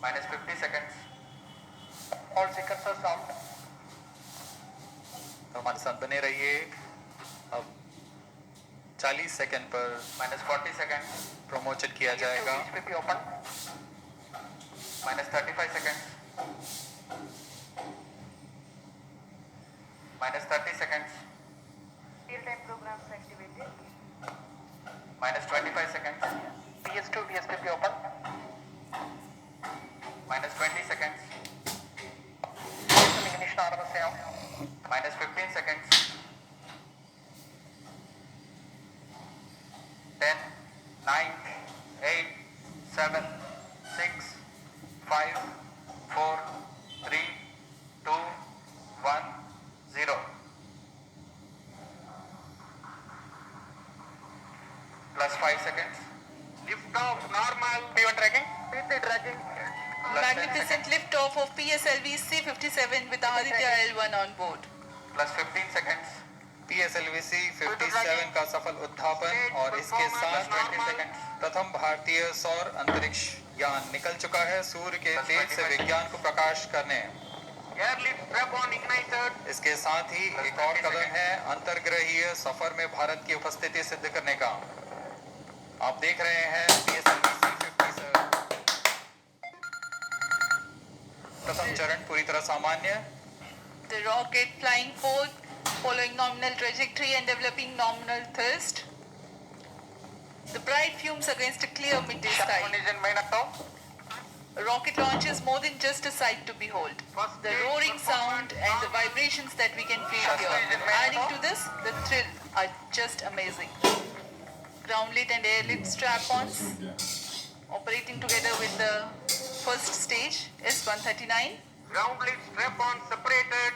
minus 50 seconds. All seconds are sound. तो हमारे साथ बने रहिए। अब 40 सेकंड पर minus 40 seconds प्रमोशन किया जाएगा। Open minus 35 seconds. minus 30 seconds. Real time programs activated. minus 25 seconds. PS2 VSPP open. minus 20 seconds. Ignition RMS down. minus 15 seconds. 10, 9, 8, 7, 6, 5, 4, 3, 2, 1, 0. Plus 5 seconds. Lift off normal. P1 tracking. P3 tracking. Magnificent lift off of PSLV C-57 with Aditya L1 on board. Plus 15 seconds. PSLV C-57 का सफल उत्थापन और इसके साथ 20 seconds. प्रथम भारतीय सौर अंतरिक्ष यान निकल चुका है सूर्य के तेज से विज्ञान को प्रकाश करने। Airlift strap on ignited. इसके साथ ही एक और कदम है अंतर्ग्रहीय सफर में भारत की उपस्थिति सिद्ध करने का। आप देख रहे हैं PSLV C-57 प्रथम चरण पूरी तरह सामान्य। The rocket flying forth, following nominal trajectory and developing nominal thrust. The bright fumes against a clear midday sky. A rocket launch is more than just a sight to behold. The roaring sound and the vibrations that we can feel here. Adding to this, the thrill are just amazing. Groundlit and airlift strap-ons operating together with the first stage S-139. Groundlit strap-on separated.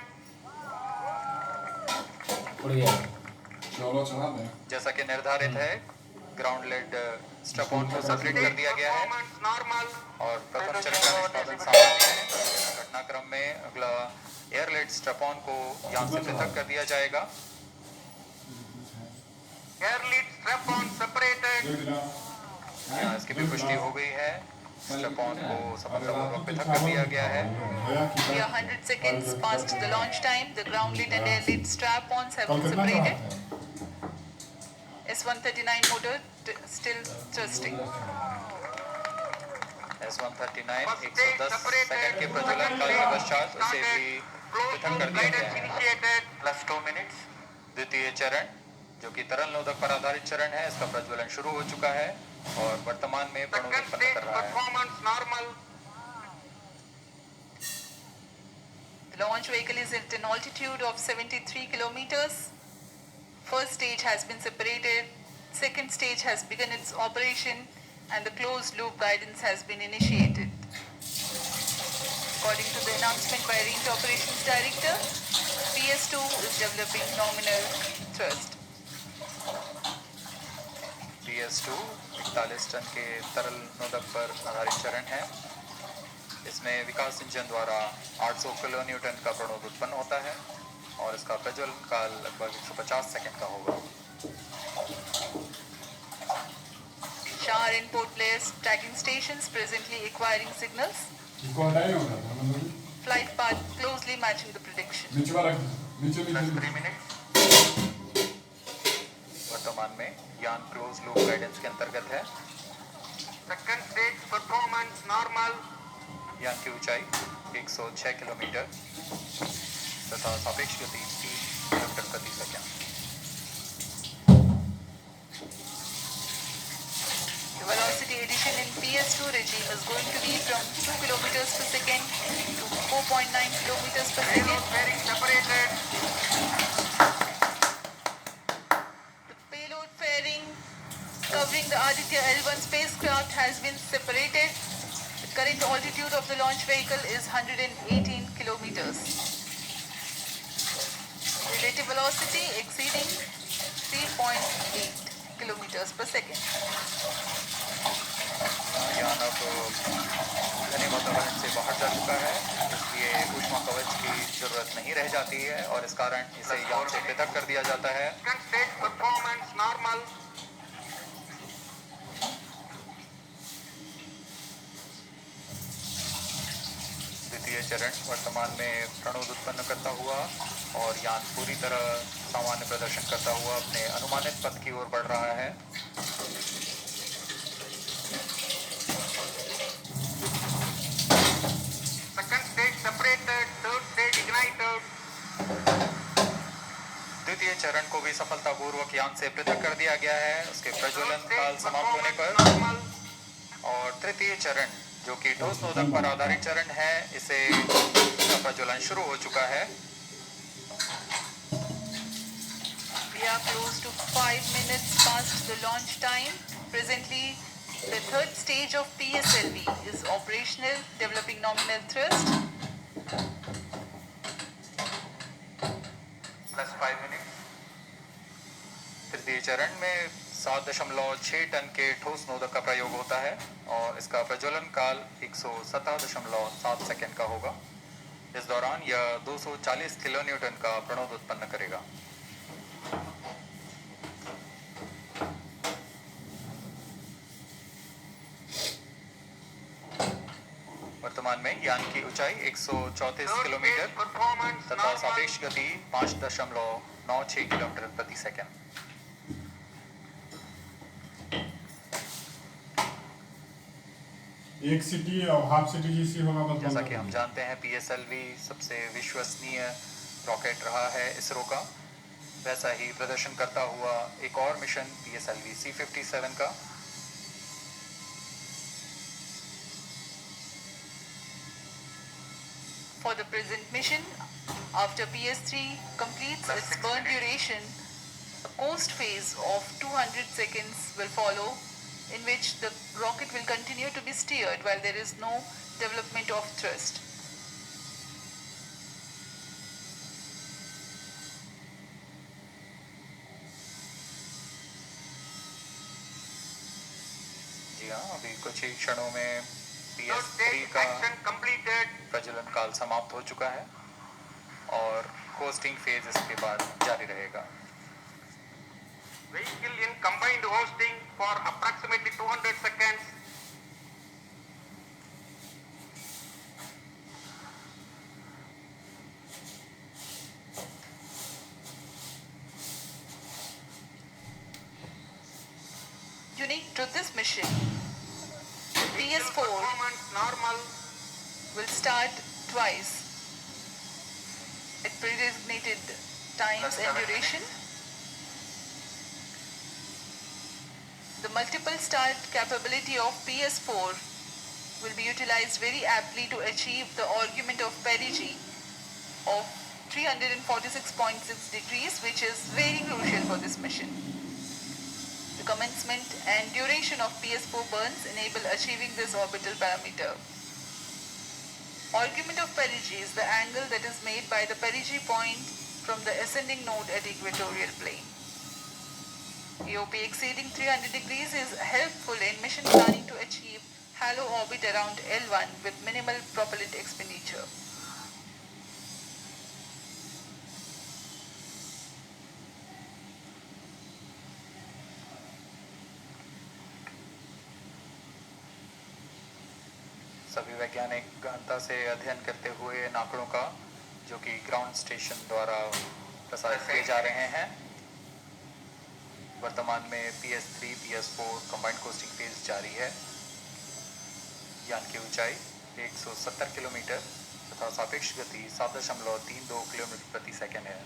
जैसा कि निर्धारित है ग्राउंडलेट strap on को separate कर दिया गया है और प्रथम चरण का निष्पादन सामान्य है। घटनाक्रम में अगला एयरलेट स्ट्रैप ऑन को यान से पृथक कर दिया जाएगा। एयरलेट स्ट्रैप ऑन सेपरेटेड। यहाँ इसकी भी पुष्टि हो गई है। स्ट्रैप ऑन को सफलतापूर्वक पृथक कर दिया गया है। We are 100 seconds past the launch time. The groundlit and airlit strap-ons have been separated. S-139 motor still thrusting. S-139 110 second के प्रज्वलन काल के पश्चात उसे भी पृथक कर दिया गया है। Plus 2 minutes. द्वितीय चरण जो कि तरल नोदक पर आधारित चरण है, इसका प्रज्वलन शुरू हो चुका है और वर्तमान में प्रणोदक उत्पन्न कर रहा है। The launch vehicle is at an altitude of 73 kilometers. First stage has been separated. Second stage has begun its operation and the closed loop guidance has been initiated. According to the announcement by Range Operations Director, PS2 is developing nominal thrust. PS2 41 ton के तरल नोदक पर आधारित चरण है। इसमें विकास engine द्वारा 800 kilo Newton का प्रणोद उत्पन्न होता है और इसका प्रज्वलन काल लगभग 150 सेकंड का होगा। Shar and Port Blair tracking stations presently acquiring signals. Flight path closely matching the prediction. Plus 3 minutes। वर्तमान में यान क्लोज लूप गाइडेंस के अंतर्गत है। Second stage performance normal. यान की ऊंचाई 106 किलोमीटर तथा सापेक्ष गति 3 किलोमीटर प्रति second. The velocity addition in PS2 regime is going to be from 2 kilometers per second to 4.9 kilometers per second. Bearing separated. The payload fairing covering the Aditya L1 spacecraft has been separated. The current altitude of the launch vehicle is 118 kilometers. Relative velocity exceeding 3.8 kilometers per second. यान अब घने वातावरण से बाहर जा चुका है, इसलिए ऊष्मा कवच की जरूरत नहीं रह जाती है और इस कारण इसे यान से पृथक कर दिया जाता है। Performance normal. तृतीय चरण वर्तमान में प्रणोद उत्पन्न करता हुआ और यान पूरी तरह सामान्य प्रदर्शन करता हुआ अपने अनुमानित पथ की ओर बढ़ रहा है। Second stage separated, third stage ignited. द्वितीय चरण को भी सफलतापूर्वक यान से पृथक कर दिया गया है उसके प्रज्वलन काल समाप्त होने पर। और तृतीय चरण जो कि ठोस नोदक पर आधारित चरण है, इसे इसका प्रज्वलन शुरू हो चुका है। We are close to 5 minutes past the launch time. Presently, the third stage of PSLV is operational, developing nominal thrust. Plus 5 minutes. तृतीय चरण में 7.6 टन के ठोस नोदक का प्रयोग होता है और इसका प्रज्वलन काल 117.7 सेकंड का होगा। इस दौरान यह 240 किलोन्यूटन का प्रणोद उत्पन्न करेगा। वर्तमान में यान की ऊंचाई 134 किलोमीटर तथा सापेक्ष गति 5.96 किलोमीटर प्रति सेकंड। एक सिटी और हाफ सिटी जीसी होगा बस। जैसा कि हम जानते हैं पीएसएलवी सबसे विश्वसनीय रॉकेट रहा है इसरो का, वैसा ही प्रदर्शन करता हुआ एक और मिशन पीएसएलवी C57 का। For the present mission, after PS3 completes its burn duration, a coast phase of 200 seconds will follow, in which the rocket will continue to be steered while there is no development of thrust. जी हाँ, अभी कुछ ही क्षणों में PS3 का प्रज्वलन काल समाप्त हो चुका है और कोस्टिंग फेज इसके बाद जारी रहेगा। Vehicle in combined hosting for approximately 200 seconds. Unique to this mission, Vehicle PS4 performance normal. will start twice at predesignated times and duration. The multiple start capability of PS4 will be utilized very aptly to achieve the augment of perigee of 346.6 degrees, which is very crucial for this mission. The commencement and duration of PS4 burns enable achieving this orbital parameter. Augment of perigee is the angle that is made by the perigee point from the ascending node at equatorial plane. AOP exceeding 300 degrees is helpful in mission planning to achieve halo orbit around L1 with minimal propellant expenditure. सभी वैज्ञानिक गहनता से अध्ययन करते हुए इन आंकड़ों का, जो कि ग्राउंड स्टेशन द्वारा प्रसारित किए जा रहे हैं। वर्तमान में PS3 PS4 combined costing phase जारी है। यान की ऊंचाई 170 किलोमीटर तथा सापेक्ष गति 7.32 किलोमीटर प्रति सेकंड है।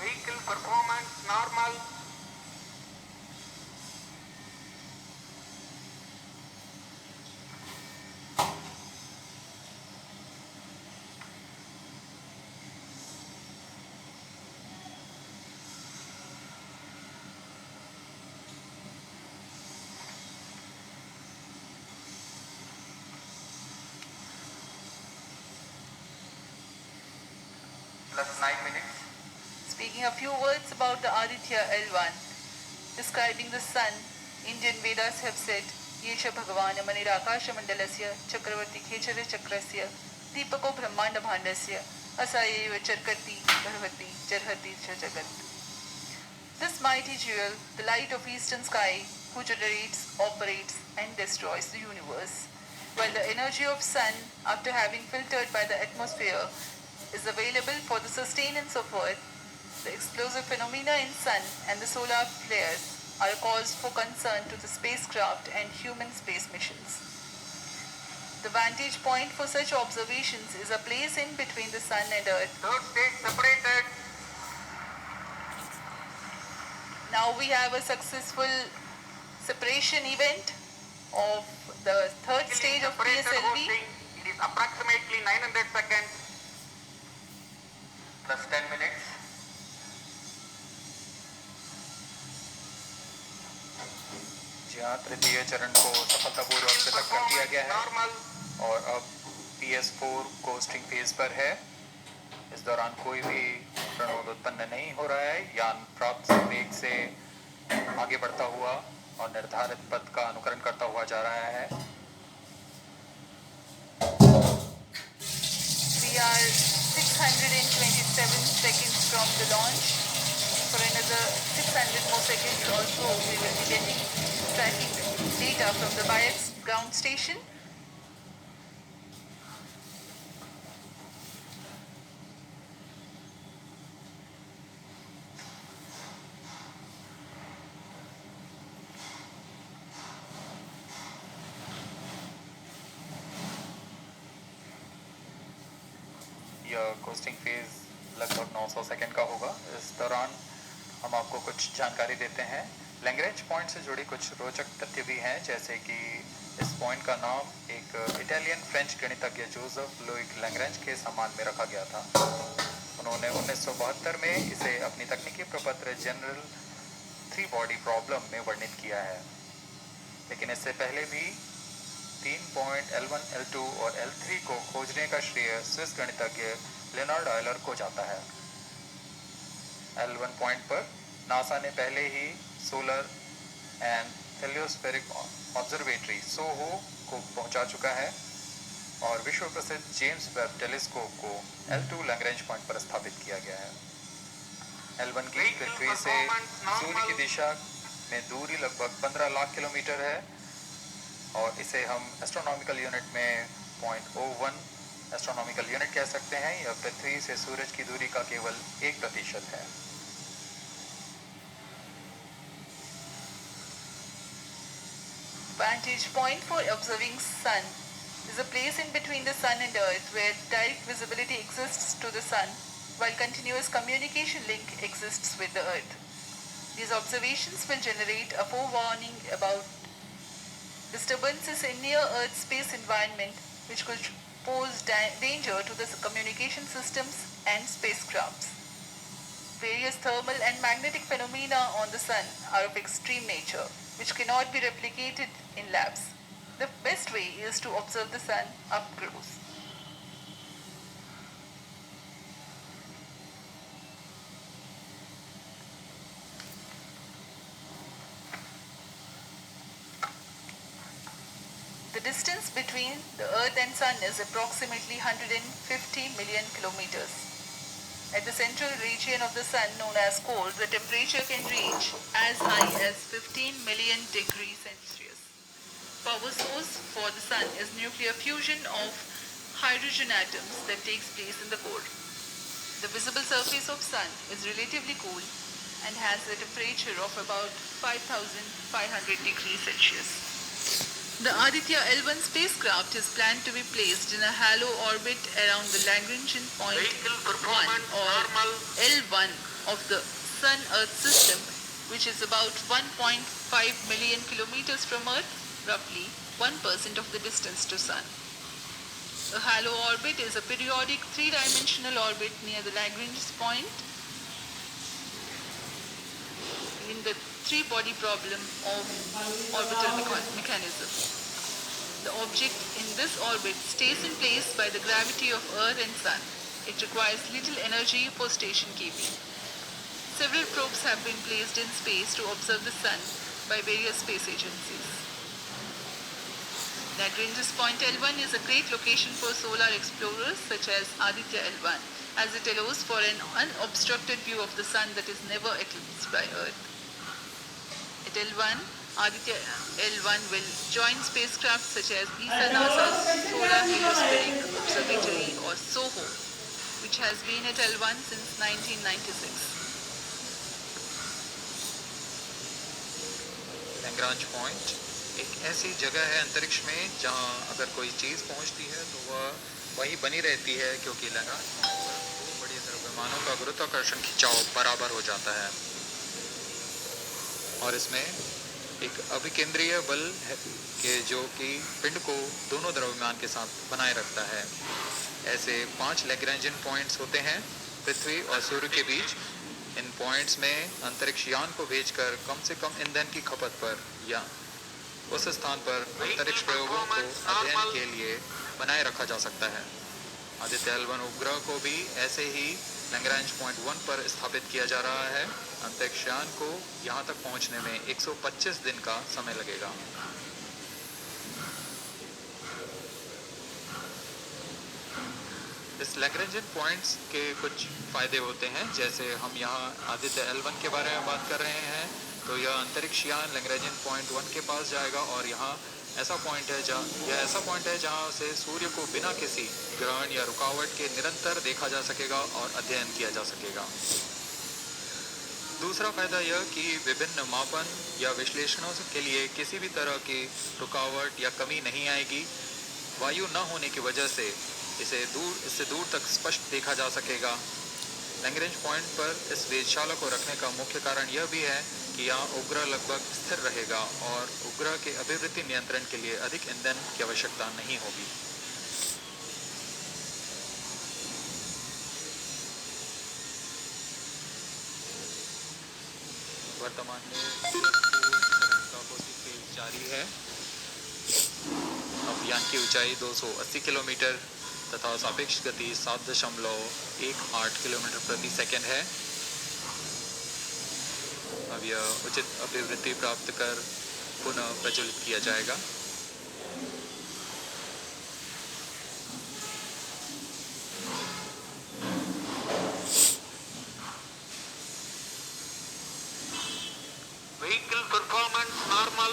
Vehicle performance normal. Plus 9 minutes. Speaking a few words about the Aditya L1, describing the sun, Indian Vedas have said ये च भगवान् मनिराकाशमण्डलस्य चक्रवर्ती खेचरचक्रस्य दीपको ब्रह्माण्डभाण्डस्य असायैव चर्कति भरवति जर्हति च जगत्. This mighty jewel, the light of eastern sky, who generates, operates and destroys the universe, while the energy of sun, after having filtered by the atmosphere, is available for the sustenance of earth. The explosive phenomena in sun and the solar flares are a cause for concern to the spacecraft and human space missions. The vantage point for such observations is a place in between the sun and earth. Third stage separated. Now we have a successful separation event of the third stage of Separated PSLV. hosting. It is approximately 900 seconds plus 10 minutes. जहाँ तृतीय चरण को सफलतापूर्वक पृथक कर दिया गया है normal. और अब PS4 कोस्टिंग फेज पर है. इस दौरान कोई भी प्रणोद उत्पन्न नहीं हो रहा है. यान प्राप्त वेग से आगे बढ़ता हुआ और निर्धारित पथ का अनुकरण करता हुआ जा रहा है. We are 627 seconds from the launch. For another 600 more seconds also we will be getting tracking data from the Biax ground station. यह कोस्टिंग फेज लगभग 900 सेकंड का होगा. इस दौरान हम आपको कुछ जानकारी देते हैं. लैग्रेंज पॉइंट से जुड़ी कुछ रोचक तथ्य भी हैं, जैसे कि इस पॉइंट का नाम एक इटालियन फ्रेंच गणितज्ञ जोसेफ लुइग लैग्रेंज के सम्मान में रखा गया था. उन्होंने 1972 में इसे अपनी तकनीकी प्रपत्र जनरल 3 बॉडी प्रॉब्लम में वर्णित किया है. लेकिन इससे पहले भी 3 पॉइंट L1, L2 और L3 को खोजने का श्रेय स्विस गणितज्ञ लेनार्ड ऑयलर को जाता है. L1 पॉइंट पर नासा ने पहले ही सोलर एंड हेलियोस्फेरिक ऑब्जर्वेटरी सोहो को पहुंचा चुका है और विश्व प्रसिद्ध जेम्स वेब टेलीस्कोप को L2 लैग्रेंज पॉइंट पर स्थापित किया गया है. L1 की पृथ्वी से सूर्य की दिशा में दूरी लगभग 15 लाख किलोमीटर है और इसे हम एस्ट्रोनॉमिकल यूनिट में 0.01 एस्ट्रोनॉमिकल यूनिट कह सकते हैं. यह पृथ्वी से सूरज की दूरी का केवल 1% है. Vantage point for observing sun is a place in between the sun and earth where direct visibility exists to the sun while continuous communication link exists with the earth. These observations will generate a forewarning about disturbances in near earth space environment which could pose danger to the communication systems and spacecrafts. Various thermal and magnetic phenomena on the sun are of extreme nature which cannot be replicated in labs. The best way is to observe the sun up close. The distance between the Earth and Sun is approximately 150 million kilometers. At the central region of the Sun, known as core, the temperature can reach as high as 15 million degrees Celsius. Power source for the Sun is nuclear fusion of hydrogen atoms that takes place in the core. The visible surface of Sun is relatively cool and has a temperature of about 5,500 degrees Celsius. The Aditya L1 spacecraft is planned to be placed in a halo orbit around the Lagrangian point Vehicle 1 performance or normal. L1 of the Sun-Earth system, which is about 1.5 million kilometers from Earth, roughly 1% of the distance to Sun. A halo orbit is a periodic three-dimensional orbit near the Lagrange point in the three-body problem of orbital mechanism. The object in this orbit stays in place by the gravity of Earth and Sun. It requires little energy for station keeping. Several probes have been placed in space to observe the Sun by various space agencies. Lagrange's point L1 is a great location for solar explorers such as Aditya L1, as it allows for an unobstructed view of the sun that is never eclipsed by Earth. At L1, Aditya L1 will join spacecraft such as NASA's Solar Heliospheric Observatory or SOHO, which has been at L1 since 1996. Lagrange point एक ऐसी जगह है अंतरिक्ष में जहां अगर कोई चीज़ पहुंचती है तो वह वहीं बनी रहती है, क्योंकि लैग्रांज पॉइंट पर दो बड़े द्रव्यमानों का गुरुत्वाकर्षण खिंचाव बराबर हो जाता है और इसमें एक अभिकेंद्रीय बल है कि जो कि पिंड को दोनों द्रव्यमान के साथ बनाए रखता है। ऐसे 5 लैग्रेंजियन पॉइंट्स होते हैं पृथ्वी और सूर्य के बीच। इन पॉइंट्स में अंतरिक्ष यान को भेजकर कम से कम ईंधन की खपत पर या उस स्थान पर अंतरिक्ष प्रयोगों को अध्ययन के लिए बनाए रखा जा सकता है। आदित्य L1 उपग्रह को भी ऐसे ही लैग्रेंज पॉइंट 1 पर स्थापित किया जा रहा है। अंतरिक्ष यान को यहां तक पहुंचने में 125 दिन का समय लगेगा। इस लैग्रेंजियन पॉइंट्स के कुछ फ़ायदे होते हैं, जैसे हम यहाँ आदित्य L1 के बारे में बात कर रहे हैं तो यह अंतरिक्ष यान लैग्रेंजियन पॉइंट 1 के पास जाएगा और यहाँ ऐसा पॉइंट है जहाँ से सूर्य को बिना किसी ग्रहण या रुकावट के निरंतर देखा जा सकेगा और अध्ययन किया जा सकेगा। दूसरा फायदा यह कि विभिन्न मापन या विश्लेषणों के लिए किसी भी तरह की रुकावट या कमी नहीं आएगी। वायु न होने की वजह से इससे दूर तक स्पष्ट देखा जा सकेगा। लैग्रेंज पॉइंट पर इस वेधशाला को रखने का मुख्य कारण यह भी है कि यहाँ उपग्रह लगभग स्थिर रहेगा और उपग्रह के अभिवृद्धि नियंत्रण के लिए अधिक ईंधन की आवश्यकता नहीं होगी। वर्तमान में का कोशिश जारी है। अब यान की ऊंचाई 280 किलोमीटर तथा सापेक्ष गति 7.18 किलोमीटर प्रति सेकंड है। अब यह उचित अभिवृद्धि प्राप्त कर पुनः प्रज्वलित किया जाएगा। Vehicle performance normal.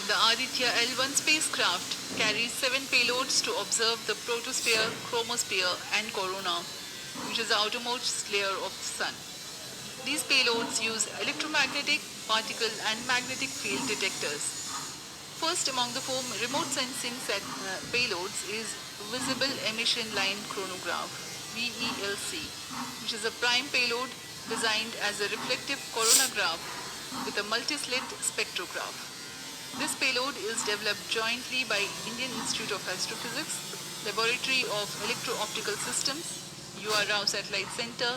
The Aditya L1 spacecraft carries 7 payloads to observe the protosphere, chromosphere and corona, which is the outermost layer of the sun. These payloads use electromagnetic, particle and magnetic field detectors. First among the 4 remote sensing payloads is Visible Emission Line Chronograph, VELC, which is a prime payload designed as a reflective coronagraph with a multi-slit spectrograph. This payload is developed jointly by Indian Institute of Astrophysics, Laboratory of Electro-Optical Systems, UR Rao Satellite Center,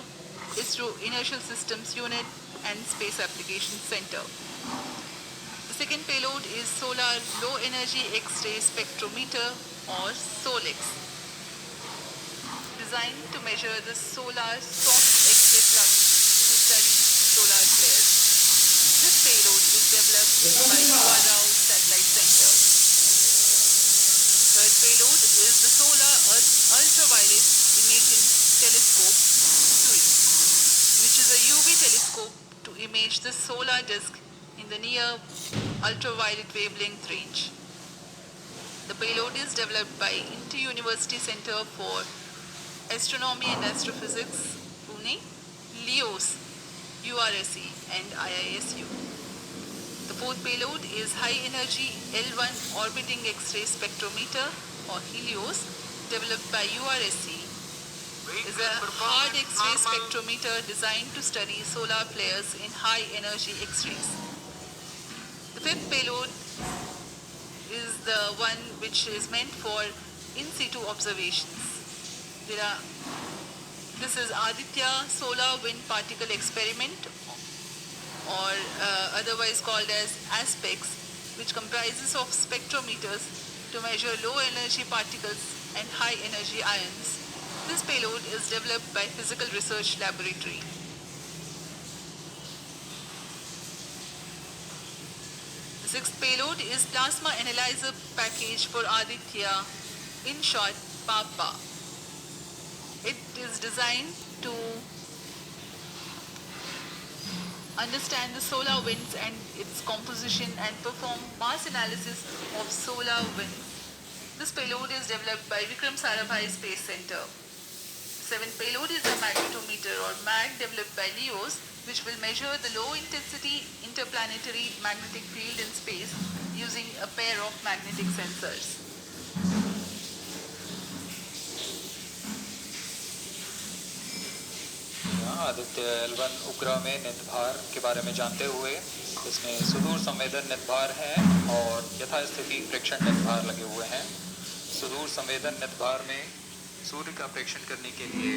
ISRO Inertial Systems Unit and Space Applications Center. The second payload is Solar Low Energy X-ray Spectrometer or SOLEX, designed to measure the solar soft X-ray flux to study solar flares. This payload is developed by UR Rao Satellite Center. Third payload is the Solar Ultraviolet Imaging Telescope SUI, which is a UV telescope to image the solar disk in the near ultraviolet wavelength range. The payload is developed by Inter-University Center for Astronomy and Astrophysics, Pune, LEOS, URSE and IISU. The fourth payload is High Energy L1 Orbiting X-ray Spectrometer or HELIOS, developed by URSE. Is a hard X-ray spectrometer designed to study solar flares in high energy X-rays. The fifth payload is the one which is meant for in situ observations. This is Aditya Solar Wind Particle Experiment, or otherwise called as ASPEX, which comprises of spectrometers to measure low energy particles and high energy ions. This payload is developed by Physical Research Laboratory. The The sixth payload is Plasma Analyzer Package for Aditya, in short, PAPA. It is designed to understand the solar winds and its composition and perform mass analysis of solar winds. This payload is developed by Vikram Sarabhai Space Center. Seventh payload is a magnetometer or MAG developed by LEOS, which will measure the low intensity interplanetary magnetic field in space using a pair of magnetic sensors. Aditya L1 उपग्रह में नितभार के बारे में जानते हुए इसमें सुदूर संवेदन नितभार हैं और यथास्थिति प्रेक्षण नितभार लगे हुए हैं। सुदूर संवेदन नितभार में सूर्य का प्रेक्षण करने के लिए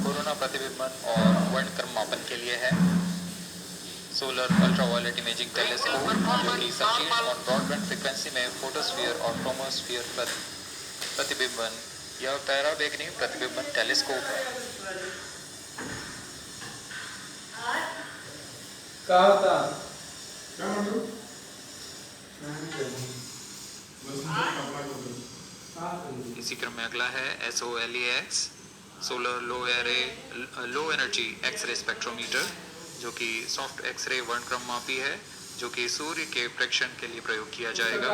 कोरोना प्रतिबिंबन और वर्णक्रम मापन के लिए है। सोलर अल्ट्रावायलेट इमेजिंग टेलीस्कोप जो कि संकीर्ण और ब्रॉडबैंड फ्रीक्वेंसी में फोटोस्फीयर और क्रोमोस्फीयर प्रतिबिंबन यह पैराबैंगनी प्रतिबिंबन टेलीस्कोप है। इसी क्रम में अगला है SOLEX solar low energy X ray spectrometer जो कि सॉफ्ट एक्सरे वर्णक्रम मापी है जो कि सूर्य के प्रेक्षण के लिए प्रयोग किया जाएगा।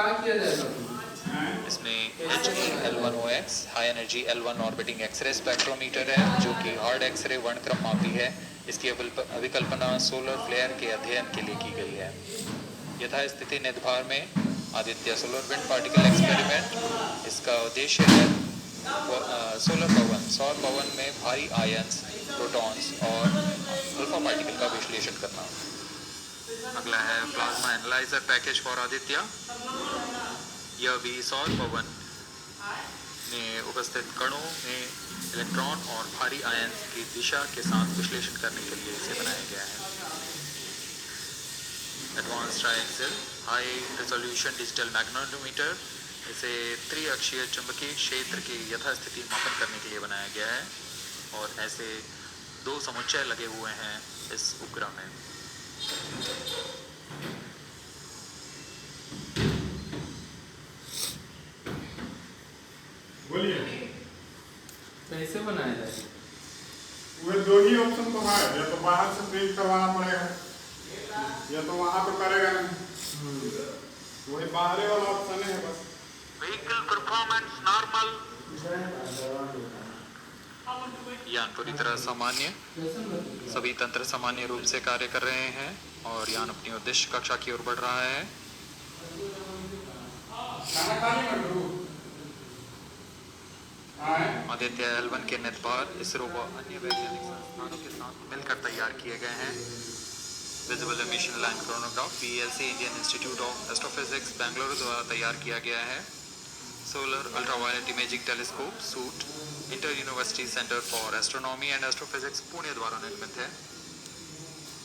इसमें HEL1OX high energy L1 orbiting X ray spectrometer है जो कि हार्ड एक्सरे वर्णक्रम मापी है। इसकी अभिकल्पना सोलर फ्लेयर के अध्ययन के लिए की गई है। यथास्थिति नितभार में Aditya solar wind particle experiment इसका उद्देश्य है सोलर पवन सौर पवन में भारी आयंस प्रोटॉन्स और अल्फा पार्टिकल का विश्लेषण करना। अगला है plasma analyser package for Aditya. यह भी सौर पवन में उपस्थित कणों में इलेक्ट्रॉन और भारी आयंस की दिशा के साथ विश्लेषण करने के लिए इसे बनाया गया है। Advance triaxial high resolution digital magnetometer इसे त्रिअक्षीय चुंबकीय क्षेत्र की यथास्थिति मापन करने के लिए बनाया गया है और ऐसे दो समुच्चय लगे हुए हैं इस उपग्रह में। बोलिए कैसे बनाया जाए? वो दो ही ऑप्शन तो है, या तो बाहर से प्रिंट करवाना पड़ेगा या तो वहाँ तो करेगा नहीं। वही बाहरी वाला ऑप्शन है बस। Vehicle performance normal. यान पूरी तरह सामान्य सभी तंत्र सामान्य रूप से कार्य कर रहे हैं और यान अपनी उद्देश्य कक्षा की ओर बढ़ रहा है। आदित्य L1 के नितभार इसरो व अन्य वैज्ञानिक संस्थानों के साथ मिलकर तैयार किए गए हैं। Visible emission line chronograph PLC Indian institute of astrophysics Bengaluru द्वारा तैयार किया गया है। Solar ultraviolet imaging telescope suit inter university centre for astronomy and astrophysics Pune द्वारा निर्मित है।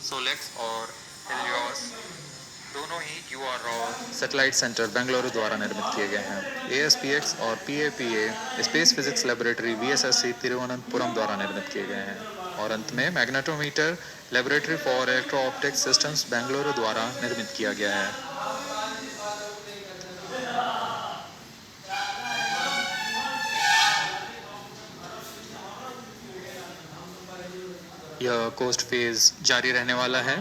सोलेक्स और हेलियोस दोनों ही UR सैटेलाइट सेंटर बेंगलुरु द्वारा निर्मित किए गए हैं। ASPX और PAPA space physics laboratory VSSC Thiruvananthapuram द्वारा निर्मित किए गए हैं। और अंत में magnetometer laboratory for electro optics systems Bengaluru द्वारा निर्मित किया गया है। यह कोस्ट फेज जारी रहने वाला है।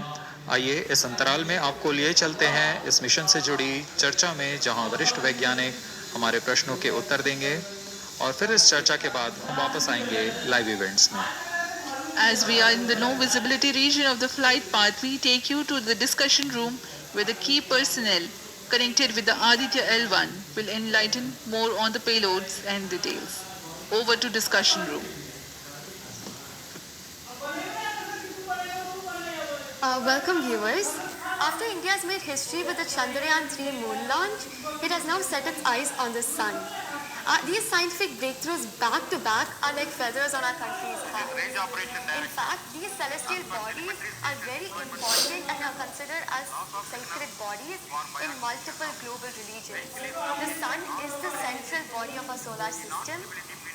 आइए इस अंतराल में आपको लिए चलते हैं इस मिशन से जुड़ी चर्चा में, जहां वरिष्ठ वैज्ञानिक हमारे प्रश्नों के उत्तर देंगे और फिर इस चर्चा के बाद हम वापस आएंगे लाइव इवेंट्स में। As we are in the no visibility region of the flight path, we take you to the discussion room where the key personnel connected with the Aditya L1 will enlighten more on the payloads and details. Over to discussion room. Welcome viewers. After India's made history with the Chandrayaan-3 moon launch, it has now set its eyes on the sun. These scientific breakthroughs back to back are like feathers on our country's hat. Range operation In fact, these celestial bodies are very important and are considered as sacred bodies in multiple global religions. The sun is the central body of our solar system.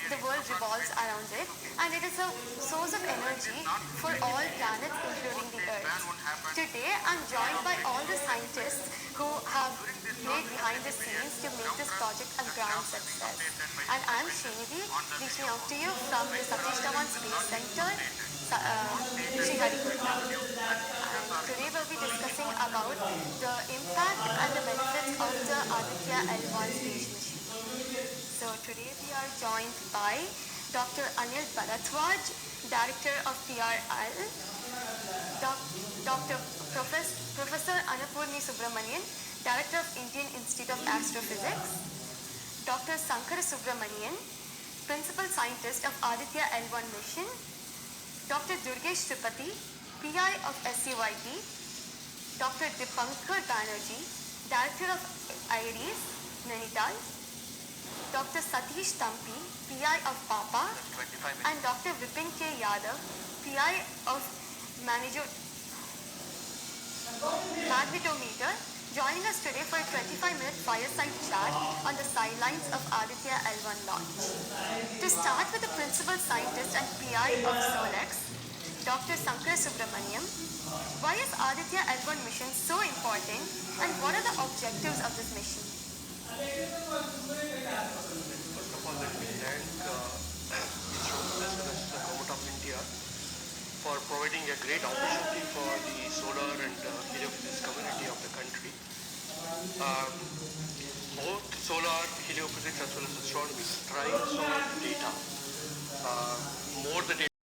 the world revolves around it, and it is a source of energy for all planets, including the Earth. Today, I'm joined by all the scientists who have played behind the scenes to make this project a grand success. And I'm Srinidhi, reaching out to you from the Satish Dhawan Space Center, Sriharikota. And today we'll be discussing about the impact and the benefits of the Aditya L1 space mission. So today we are joined by Dr. Anil Bharadwaj, Director of PRL, Professor Annapurni Subramanian, Director of Indian Institute of Astrophysics, Dr. Sankara Subramanian, Principal Scientist of Aditya L1 mission, Dr. Durgesh Tripathi, PI of SCYT, Dr. Dipankar Banerjee, Director of IRIS, Nainital, Dr. Satish Tampi, PI of PAPA, and Dr. Vipin K. Yadav, PI of Magnetometer, joining us today for a 25-minute fireside chat on the sidelines of Aditya L1 launch. To start with the principal scientist and PI of SOLEX, Dr. Sankara Subramaniam, why is Aditya L1 mission so important, and what are the objectives of this mission? First of all, let me thank ISRO as well as the Government of India for providing a great opportunity for the solar and heliophysics community of the country. Both solar, heliophysics as well as astronomy thrives on data. More the data